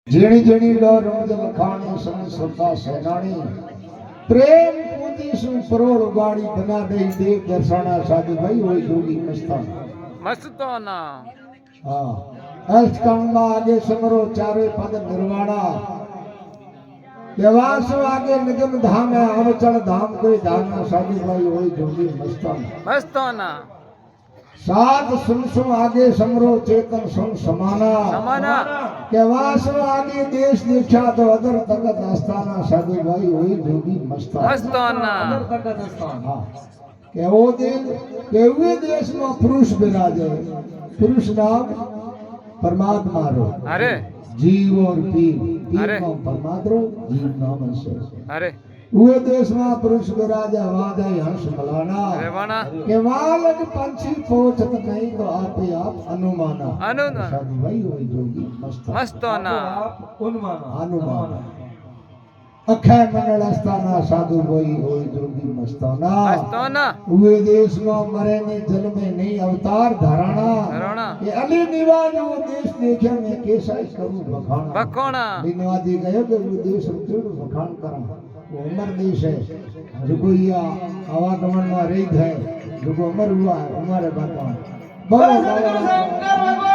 झीणी झीणी लो रमज लखाणी संस्कृता सेनानी प्रेम पूजी सु परोड़ उगाड़ी बना दई देव दर्शना साधु भाई होई जोगी मस्ताना हाँ अर्थ कांबा आगे समरो चारे पद निर्वाणा देवासु आगे निगम धाम है अवचल धाम कोई धाना साधु भाई होई जोगी मस्ताना सात सुनसु आगे समरो चेतन सुन समाना केवासु आगे देश देखा तो अदर तकत आस्थाना साधु भाई होई जोगी मस्ताना अदर तकत आस्थाना केवो दिन केवे देश में पुरुष विराजे पुरुष नाम परमात्मा रो अरे जीव और पीर अरे परमात्मा जीव नाम से अरे वो देश में पुरुष विराजा वाजा हंस मलाना के वालक पंछी पोछत नहीं तो आपे आप अनुमाना साधु भाई होई जोगी मस्ताना अनुमाना अखे मंडल अस्ताना साधु भाई होई जोगी मस्ताना वो देश में मरे ने जल में नहीं अवतार धराना ये अली निवाज वो देश देखे मैं कैसा करूं बखाना निवाजी गए कि वो देश जोड़ बखान करा उमर देश है जो कोई आवागमन में रही है जो उमर हुआ है उमर बात बोलो